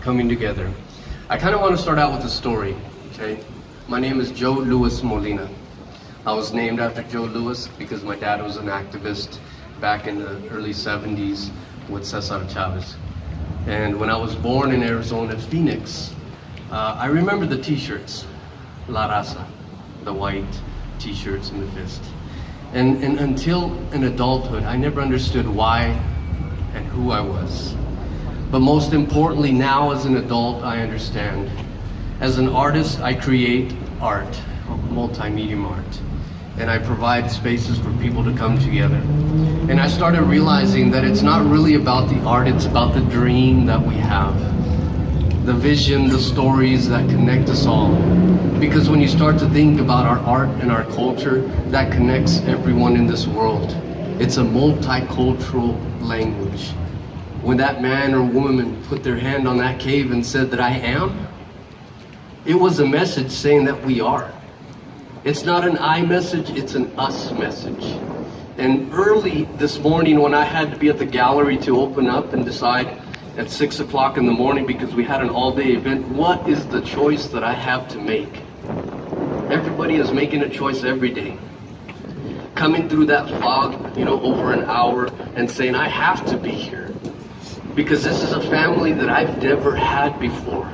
coming together. I kind of want to start out with a story, okay? My name is Joe Louis Molina. I was named after Joe Louis because my dad was an activist back in the early 70s with Cesar Chavez. And when I was born in Arizona, Phoenix, I remember the t-shirts, La Raza, the white t-shirts in the fist. And until in adulthood, I never understood why and who I was. But most importantly, now as an adult, I understand. As an artist, I create art, multimedia art, and I provide spaces for people to come together. And I started realizing that it's not really about the art, it's about the dream that we have. The vision, the stories that connect us all. Because when you start to think about our art and our culture, that connects everyone in this world. It's a multicultural language. When that man or woman put their hand on that cave and said that I am, it was a message saying that we are. It's not an I message, it's an us message. And early this morning when I had to be at the gallery to open up and decide at 6 o'clock in the morning because we had an all-day event, what is the choice that I have to make? Everybody is making a choice every day. Coming through that fog, over an hour and saying I have to be here because this is a family that I've never had before.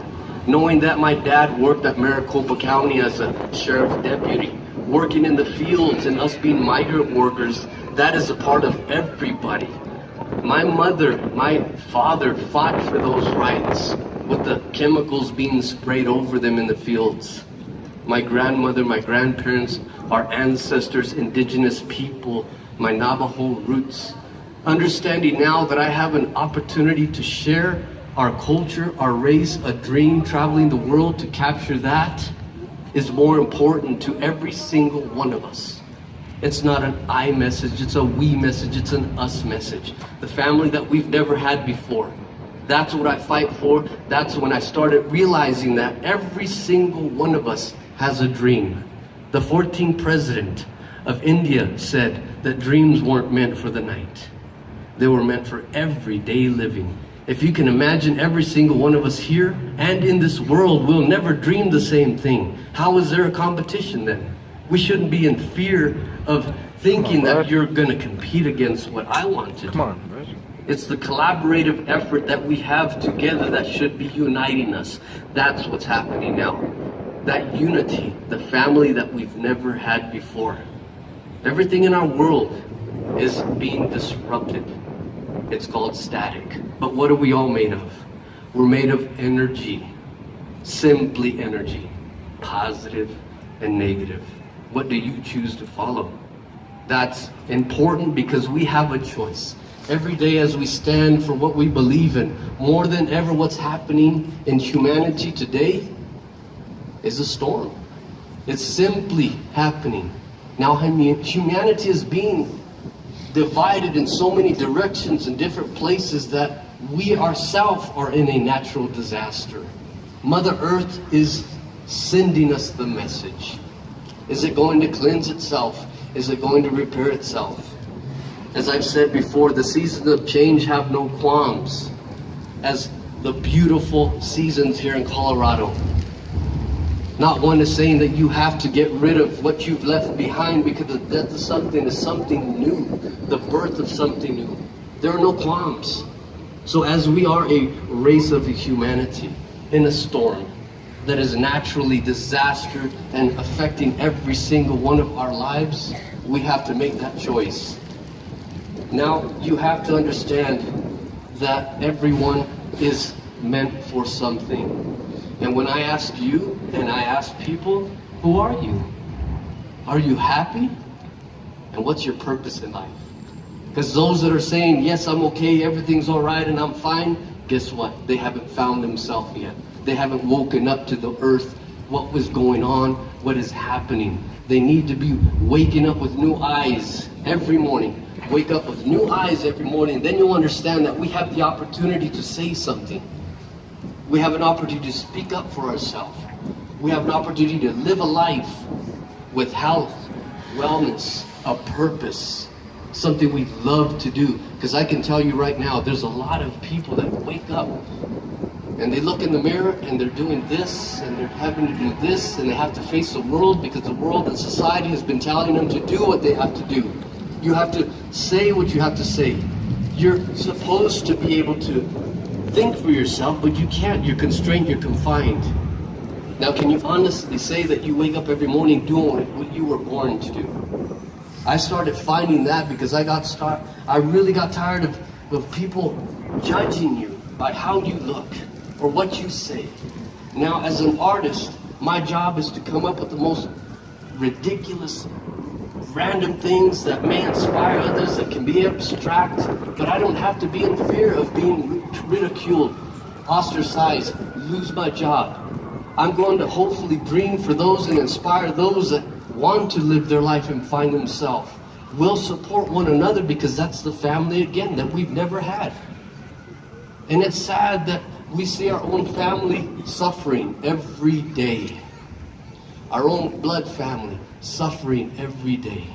Knowing that my dad worked at Maricopa County as a sheriff's deputy, working in the fields and us being migrant workers, that is a part of everybody. My mother, my father fought for those rights with the chemicals being sprayed over them in the fields. My grandmother, my grandparents, our ancestors, indigenous people, my Navajo roots. Understanding now that I have an opportunity to share our culture, our race, a dream, traveling the world to capture that is more important to every single one of us. It's not an I message, it's a we message, it's an us message. The family that we've never had before. That's what I fight for. That's when I started realizing that every single one of us has a dream. The 14th president of India said that dreams weren't meant for the night. They were meant for everyday living. If you can imagine every single one of us here and in this world will never dream the same thing. How is there a competition then? We shouldn't be in fear of thinking that you're going to compete against what I want to do. Come on, bro. It's the collaborative effort that we have together that should be uniting us. That's what's happening now. That unity, the family that we've never had before. Everything in our world is being disrupted. It's called static. But what are we all made of? We're made of energy. Simply energy. Positive and negative. What do you choose to follow? That's important because we have a choice. Every day as we stand for what we believe in, more than ever what's happening in humanity today is a storm. It's simply happening. Now humanity is being divided in so many directions in different places that we ourselves are in a natural disaster. Mother Earth is sending us the message. Is it going to cleanse itself? Is it going to repair itself? As I've said before, the seasons of change have no qualms. As the beautiful seasons here in Colorado. Not one is saying that you have to get rid of what you've left behind because the death of something is something new. The birth of something new. There are no qualms. So as we are a race of humanity in a storm that is naturally disaster and affecting every single one of our lives, we have to make that choice. Now you have to understand that everyone is meant for something. And when I ask you and I ask people, who are you? Are you happy? And what's your purpose in life? Because those that are saying, yes, I'm okay, everything's all right, and I'm fine, guess what? They haven't found themselves yet. They haven't woken up to the earth, what was going on, what is happening. They need to be waking up with new eyes every morning. Wake up with new eyes every morning. Then you'll understand that we have the opportunity to say something. We have an opportunity to speak up for ourselves. We have an opportunity to live a life with health, wellness, a purpose, something we love to do. Because I can tell you right now, there's a lot of people that wake up And they look in the mirror and they're doing this and they're having to do this and they have to face the world because the world and society has been telling them to do what they have to do. You have to say what you have to say. You're supposed to be able to think for yourself, but you can't. You're constrained, you're confined. Now, can you honestly say that you wake up every morning doing what you were born to do? I started finding that because I really got tired of people judging you by how you look or what you say. Now, as an artist, my job is to come up with the most ridiculous, random things that may inspire others, that can be abstract, but I don't have to be in fear of being ridiculed, ostracized, lose my job. I'm going to hopefully dream for those and inspire those that want to live their life and find themselves. We'll support one another because that's the family, again, that we've never had. And it's sad that we see our own family suffering every day. Our own blood family suffering every day.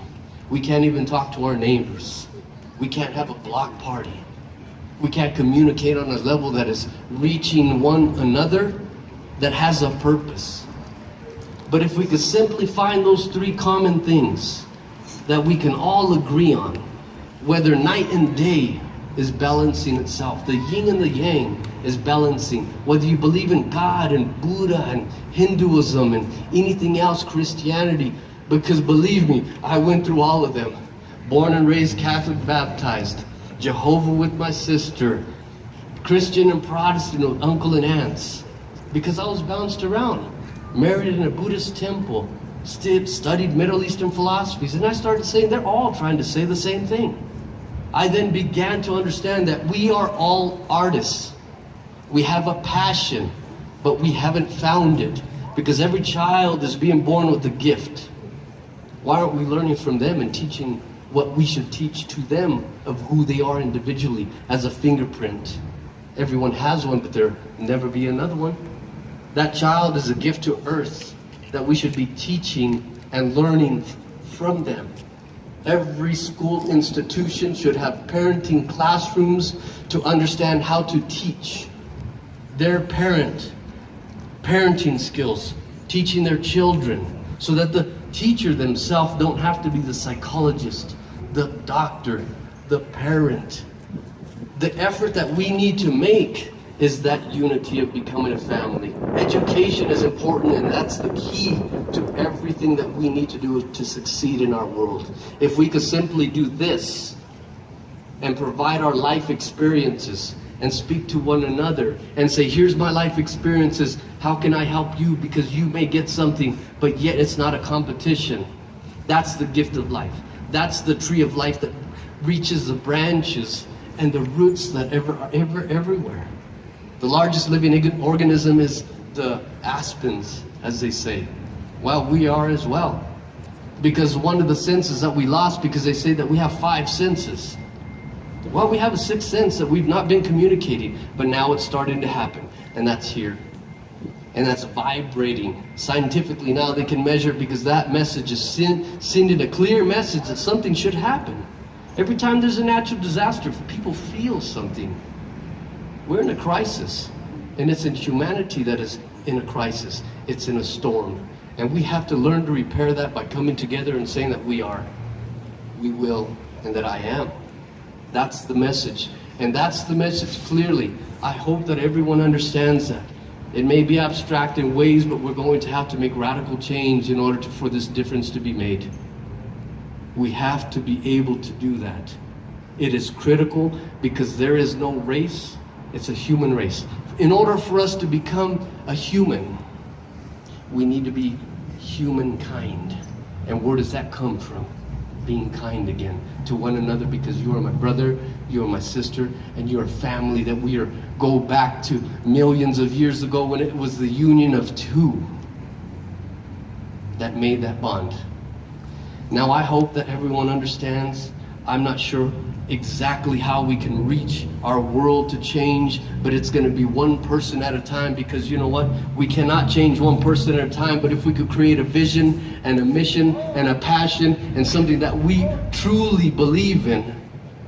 We can't even talk to our neighbors. We can't have a block party. We can't communicate on a level that is reaching one another, that has a purpose. But if we could simply find those three common things that we can all agree on, whether night and day is balancing itself, the yin and the yang is balancing, whether you believe in God and Buddha and Hinduism and anything else, Christianity, because believe me, I went through all of them. Born and raised Catholic, baptized, Jehovah with my sister, Christian and Protestant with uncle and aunts, because I was bounced around, married in a Buddhist temple, studied Middle Eastern philosophies, and I started saying they're all trying to say the same thing. I then began to understand that we are all artists. We have a passion, but we haven't found it, because every child is being born with a gift. Why aren't we learning from them and teaching what we should teach to them of who they are individually as a fingerprint? Everyone has one, but there'll never be another one. That child is a gift to earth that we should be teaching and learning from them. Every school institution should have parenting classrooms to understand how to teach their parenting skills, teaching their children, so that the teacher themselves don't have to be the psychologist, the doctor, the parent. The effort that we need to make is that unity of becoming a family. Education is important, and that's the key to everything that we need to do to succeed in our world. If we could simply do this and provide our life experiences and speak to one another and say, here's my life experiences, how can I help you? Because you may get something, but yet it's not a competition. That's the gift of life. That's the tree of life that reaches the branches and the roots that are everywhere. The largest living organism is the aspens, as they say. Well, we are as well. Because one of the senses that we lost, because they say that we have 5 senses. Well, we have a 6th sense that we've not been communicating, but now it's starting to happen, and that's here. And that's vibrating. Scientifically now they can measure it, because that message is sending a clear message that something should happen. Every time there's a natural disaster, people feel something. We're in a crisis, and it's in humanity that is in a crisis. It's in a storm, and we have to learn to repair that by coming together and saying that we are, we will, and that I am. That's the message, and that's the message clearly. I hope that everyone understands that. It may be abstract in ways, but we're going to have to make radical change in order for this difference to be made. We have to be able to do that. It is critical, because there is no race. It's a human race. In order for us to become a human, we need to be humankind. And where does that come from? Being kind again to one another, because you are my brother, you are my sister, and you are family, that we go back to millions of years ago when it was the union of two that made that bond. Now I hope that everyone understands. I'm not sure exactly how we can reach our world to change, but it's going to be one person at a time, because you know what? We cannot change one person at a time, but if we could create a vision and a mission and a passion and something that we truly believe in,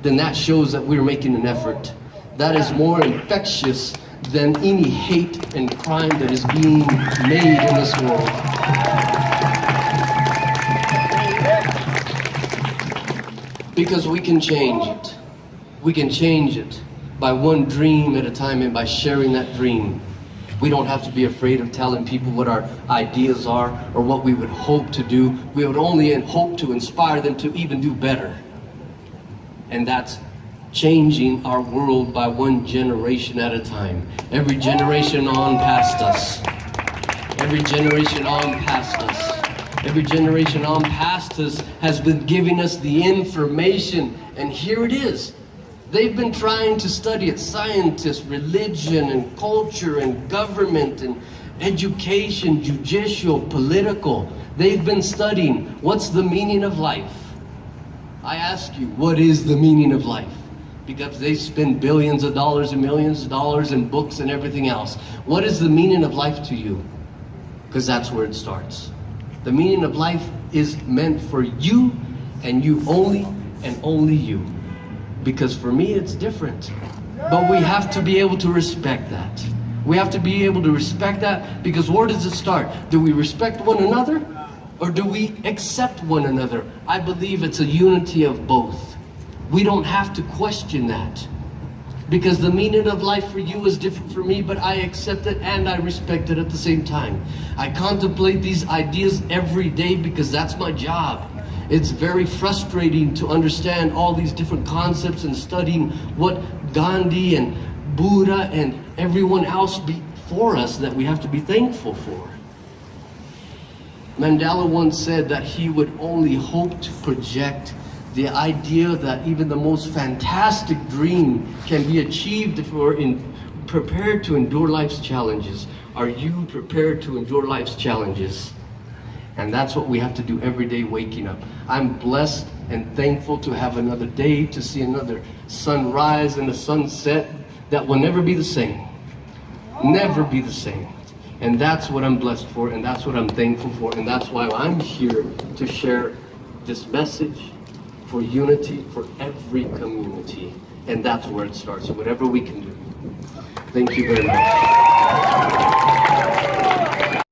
then that shows that we're making an effort. That is more infectious than any hate and crime that is being made in this world. Because we can change it. We can change it by one dream at a time and by sharing that dream. We don't have to be afraid of telling people what our ideas are or what we would hope to do. We would only hope to inspire them to even do better. And that's changing our world by one generation at a time. Every generation on past us. Every generation on past us. Every generation on past us has been giving us the information, and here it is. They've been trying to study it. Scientists, religion, and culture, and government, and education, judicial, political. They've been studying what's the meaning of life. I ask you, what is the meaning of life? Because they spend billions of dollars and millions of dollars in books and everything else. What is the meaning of life to you? Because that's where it starts. The meaning of life is meant for you and you only, and only you. Because for me, it's different. But we have to be able to respect that. We have to be able to respect that, because where does it start? Do we respect one another, or do we accept one another? I believe it's a unity of both. We don't have to question that. Because the meaning of life for you is different for me, but I accept it and I respect it at the same time. I contemplate these ideas every day because that's my job. It's very frustrating to understand all these different concepts and studying what Gandhi and Buddha and everyone else before us that we have to be thankful for. Mandela once said that he would only hope to project the idea that even the most fantastic dream can be achieved if we're prepared to endure life's challenges. Are you prepared to endure life's challenges? And that's what we have to do every day waking up. I'm blessed and thankful to have another day, to see another sunrise and a sunset that will never be the same. Never be the same. And that's what I'm blessed for, and that's what I'm thankful for, and that's why I'm here to share this message for unity for every community. And that's where it starts, whatever we can do. Thank you very much.